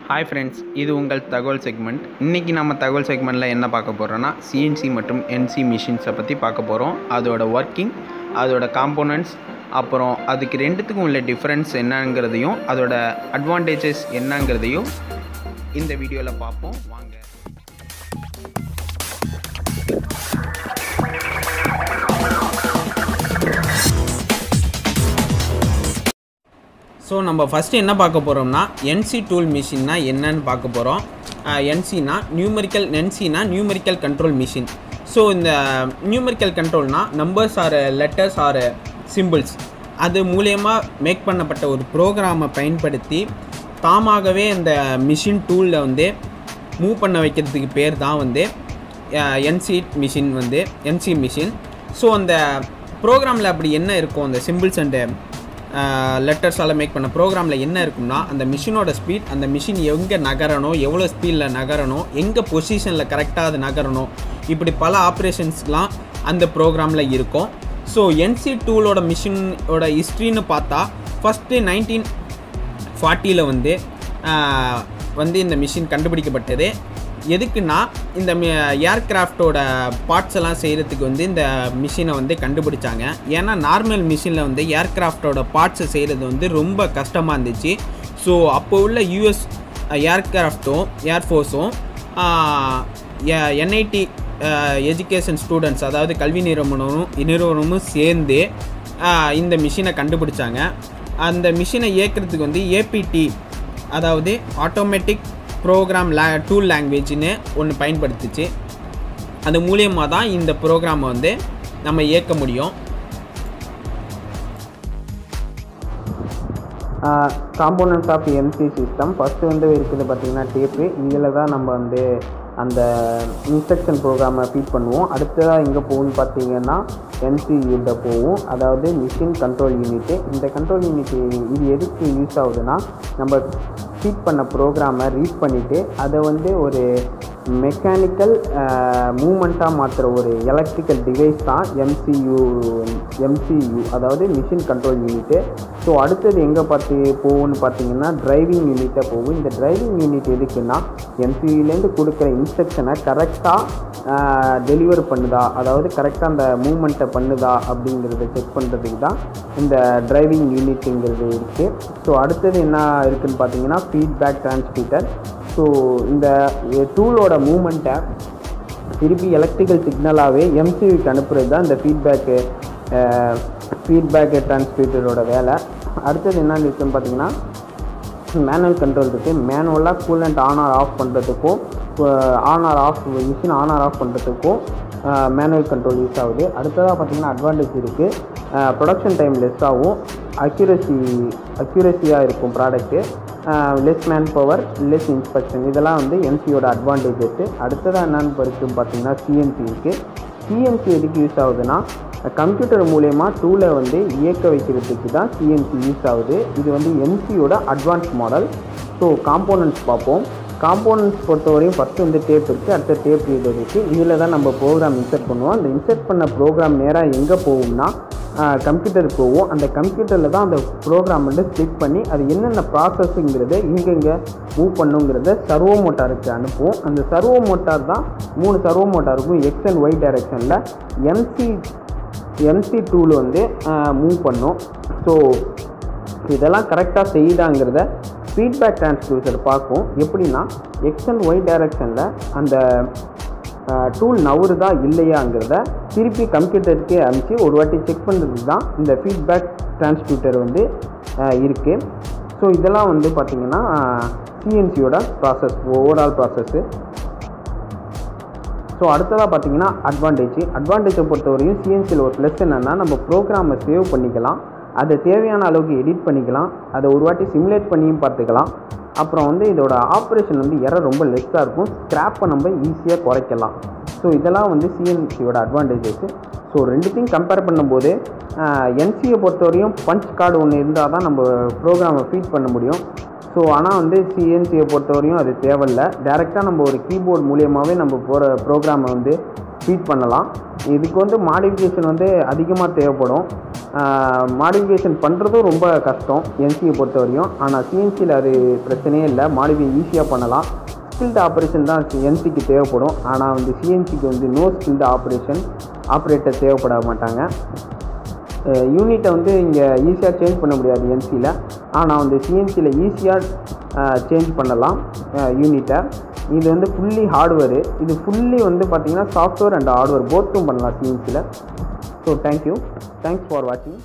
Hi friends, இது உங்கள் தகவல் செக்மெண்ட். இன்றைக்கி நம்ம தகவல் செக்மெண்ட்டில் என்ன பார்க்க போகிறோன்னா சிஎன்சி மற்றும் என்சி மிஷின்ஸை பற்றி பார்க்க போகிறோம். அதோட ஒர்க்கிங், அதோட காம்போனன்ட்ஸ், அப்புறம் அதுக்கு ரெண்டுத்துக்கும் உள்ள டிஃப்ரென்ஸ் என்னங்கிறதையும் அதோட அட்வான்டேஜஸ் என்னங்கிறதையும் இந்த வீடியோவில் பார்ப்போம். வாங்க. ஸோ நம்ம ஃபஸ்ட்டு என்ன பார்க்க போகிறோம்னா என்சி டூல் மிஷின்னா என்னன்னு பார்க்க போகிறோம். என்சினா நியூமெரிக்கல் கண்ட்ரோல் மிஷின். ஸோ இந்த நியூமெரிக்கல் கண்ட்ரோல்னால் numbers or letters or symbols அது மூலயமா மேக் பண்ணப்பட்ட ஒரு ப்ரோக்ராமை பயன்படுத்தி தாமாகவே அந்த மிஷின் டூலில் வந்து மூவ் பண்ண வைக்கிறதுக்கு பேர் தான் என்சி மிஷின். ஸோ அந்த ப்ரோக்ராமில் அப்படி என்ன இருக்கும், அந்த சிம்பிள்ஸ் அண்டு லெட்டர்ஸால் மேக் பண்ண ப்ரோக்ராமில் என்ன இருக்கும்னா, அந்த மிஷினோட ஸ்பீட், அந்த மிஷின் எங்கே நகரணும், எவ்வளோ ஸ்பீடில் நகரணும், எங்கே பொசிஷனில் கரெக்டாக அது நகரணும், இப்படி பல ஆப்ரேஷன்ஸ்லாம் அந்த ப்ரோக்ராமில் இருக்கும். ஸோ என்சி டூலோட மிஷினோட ஹிஸ்ட்ரின்னு பார்த்தா ஃபஸ்ட்டு 1940 இந்த மிஷின் கண்டுபிடிக்கப்பட்டது. எதுக்குன்னா இந்த ஏர்க்ராஃப்டோட பார்ட்ஸ் எல்லாம் செய்கிறதுக்கு இந்த மிஷினை கண்டுபிடிச்சாங்க. ஏன்னா நார்மல் மிஷினில் ஏர்க்ராஃப்டோட பார்ட்ஸை செய்கிறது ரொம்ப கஷ்டமாக இருந்துச்சு. ஸோ அப்போ உள்ள யூஎஸ் ஏர்க்ராஃப்டும் ஏர்ஃபோர்ஸும் NIT எஜுகேஷன் ஸ்டூடெண்ட்ஸ், அதாவது கல்வி நிறுவனமும் சேர்ந்து இந்த மிஷினை கண்டுபிடிச்சாங்க. அந்த மிஷினை இயக்கிறதுக்கு APT, அதாவது ஆட்டோமேட்டிக் ப்ரோக்ராம் டூல் லாங்குவேஜ்னு ஒன்று பயன்படுத்துச்சு. அது மூலியமாக தான் இந்த ப்ரோக்ராமை நம்ம இயக்க முடியும். Components of MC system first இருக்குது பார்த்திங்கன்னா டேப்பு. இதில் தான் நம்ம அந்த இன்ஸ்ட்ரக்ஷன் ப்ரோக்ராமை ஃபீட் பண்ணுவோம். அடுத்ததாக எங்கே போகும்னு பார்த்தீங்கன்னா MCUட போகும், அதாவது மிஷின் கண்ட்ரோல் யூனிட்டு. இந்த கண்ட்ரோல் யூனிட்டு இது எதுக்கு யூஸ் ஆகுதுன்னா, நம்ம ஃபீட் பண்ண ப்ரோக்ராமை ரீட் பண்ணிவிட்டு அதை ஒரு மெக்கானிக்கல் மூமெண்ட்டாக மாற்றுற ஒரு எலக்ட்ரிக்கல் டிவைஸ் தான் MCU, அதாவது மிஷின் கண்ட்ரோல் யூனிட்டு. ஸோ அடுத்தது எங்கே போகும்னு பார்த்தீங்கன்னா டிரைவிங் யூனிட்டை போகும். இந்த டிரைவிங் யூனிட் எதுக்குன்னா, MCUலேருந்து கொடுக்குற இன்ஸ்ட்ரக்ஷனை கரெக்டாக டெலிவர் பண்ணுதா, அதாவது கரெக்டாக அந்த மூமெண்ட்டை பண்ணுதா அப்படிங்கிறத செக் பண்ணுறதுக்கு தான் இந்த டிரைவிங் யூனிட்டுங்கிறது இருக்குது. ஸோ அடுத்தது என்ன இருக்குதுன்னு பார்த்தீங்கன்னா ஃபீட்பேக் டிரான்ஸ்மிட்டர். ஸோ இந்த டூலோட மூமெண்ட்டை திருப்பி எலக்ட்ரிக்கல் சிக்னலாகவே MCUக்கு அனுப்புறது தான் இந்த ஃபீட்பேக் டிரான்ஸ்மிட்டரோட வேலை. அடுத்தது என்னென்னு இருக்குதுன்னு பார்த்தீங்கன்னா மேனுவல் கண்ட்ரோல் இருக்குது. மேனுவலாக கூலண்ட் ஆன் ஆர் ஆஃப் பண்ணுறதுக்கும், மிஷின் ஆன் ஆர் ஆஃப் பண்ணுறதுக்கும் மேனுவல் கண்ட்ரோல் யூஸ் ஆகுது. அடுத்ததாக பார்த்திங்கன்னா அட்வான்டேஜ் இருக்குது. ப்ரொடக்ஷன் டைம் லெஸ் ஆகும், அக்யூரஸியாக இருக்கும் product, less man power, less inspection. இதெல்லாம் MCயோட அட்வான்டேஜஸ். அடுத்ததாக என்னென்னு இருக்குன்னு பார்த்தீங்கன்னா CNC இருக்குது. CNC எதுக்கு யூஸ் ஆகுதுன்னா, கம்ப்யூட்டர் மூலயமா டூலை இயக்க வைக்கிறதுக்கு தான் CNC யூஸ் ஆகுது. இது MCயோட அட்வான்ஸ் மாடல். ஸோ காம்போனன்ட்ஸ் பார்ப்போம். காம்போனன்ட்ஸ் பொறுத்தவரையும் ஃபஸ்ட்டு டேப் இருக்குது, அடுத்த டேப் ரீடர் இருக்குது. இதில் தான் நம்ம ப்ரோக்ராம் இன்சர்ட் பண்ணுவோம். அந்த இன்சர்ட் பண்ண ப்ரோக்ராம் நேராக எங்கே போகும்னா கம்ப்யூட்டருக்கு போகும். அந்த கம்ப்யூட்டரில் தான் அந்த ப்ரோக்ராம் ஸ்பிளிட் பண்ணி அது என்னென்ன ப்ராசஸ்ங்கிறத இங்கெங்கே மூவ் பண்ணுங்கிறத சர்வோ மோட்டாருக்கு அனுப்புவோம். அந்த சர்வோ மோட்டார் தான் 3 சர்வோ மோட்டாருக்கும் X and Y டைரெக்ஷனில் MC டூல் மூவ் பண்ணும். ஸோ இதெல்லாம் கரெக்டாக செய்யுதாங்கிறத ஃபீட்பேக் டிரான்ஸ்டியூசர் பார்க்கும். எப்படின்னா X and Y டைரெக்ஷனில் அந்த டூல் நவுறுதா இல்லையாங்கிறத திருப்பி கம்ப்யூட்டருக்கே அனுப்பிச்சு ஒரு வாட்டி செக் பண்ணுறதுக்கு தான் இந்த ஃபீட்பேக் டிரான்ஸ்டியூட்டர் இருக்குது. ஸோ இதெல்லாம் பார்த்திங்கன்னா CNCயோட ப்ராசஸ், ஓவரால் ப்ராசஸ்ஸு. ஸோ அடுத்ததாக பார்த்திங்கன்னா அட்வான்டேஜை பொறுத்தவரையும் CNCயில் ஒரு ப்ளஸ் என்னென்னா, நம்ம ப்ரோக்ராமை சேவ் பண்ணிக்கலாம், அதை தேவையான அளவுக்கு எடிட் பண்ணிக்கலாம், அதை ஒரு வாட்டி சிமுலேட் பண்ணியும் பார்த்துக்கலாம். அப்புறம் இதோட ஆப்ரேஷன் எரர் ரொம்ப லெஸ்ஸாக இருக்கும், ஸ்க்ராப்பை நம்ம ஈஸியாக குறைக்கலாம். ஸோ இதெல்லாம் CNCயோட அட்வான்டேஜஸ். ஸோ ரெண்டுத்தையும் கம்பேர் பண்ணும்போது NCயை பொறுத்தவரையும் பஞ்ச் கார்டு ஒன்று இருந்தால் தான் நம்ம ப்ரோக்ராமை ஃபீட் பண்ண முடியும். ஸோ ஆனால் CNCயை பொறுத்தவரையும் அது தேவையில்லை. டேரெக்டாக நம்ம ஒரு கீபோர்டு மூலியமாகவே நம்ம ப்ரோக்ராமை ஃபீட் பண்ணலாம். இதுக்கு மாடிஃபிகேஷன் அதிகமாக தேவைப்படும். மாடிஃபிகேஷன் பண்ணுறதும் ரொம்ப கஷ்டம் என்சியை பொறுத்த வரையும். ஆனால் சிஎன்சியில் அது பிரச்சனையே இல்லை, மாடிஃபை ஈஸியாக பண்ணலாம். ஸ்கில்டு ஆப்ரேஷன் தான் என்சிக்கு தேவைப்படும். ஆனால் வந்து சிஎன்சிக்கு வந்து நோ ஸ்கில்டு ஆப்ரேட்டர் தேவைப்பட மாட்டாங்க. யூனிட்டை வந்து இங்கே ஈஸியாக சேஞ்ச் பண்ண முடியாது என்சியில். ஆனால் வந்து சிஎன்சியில் ஈஸியாக சேஞ்ச் பண்ணலாம் யூனிட்டை. இது வந்து ஃபுல்லி ஹார்ட்வேரு, இது ஃபுல்லி வந்து பார்த்திங்கன்னா சாஃப்ட்வேர் அண்ட் ஹார்ட்வேர் போத்தும் பண்ணலாம் சிஎன்சியில். ஸோ தேங்க்ஸ் ஃபார் வாட்சிங்.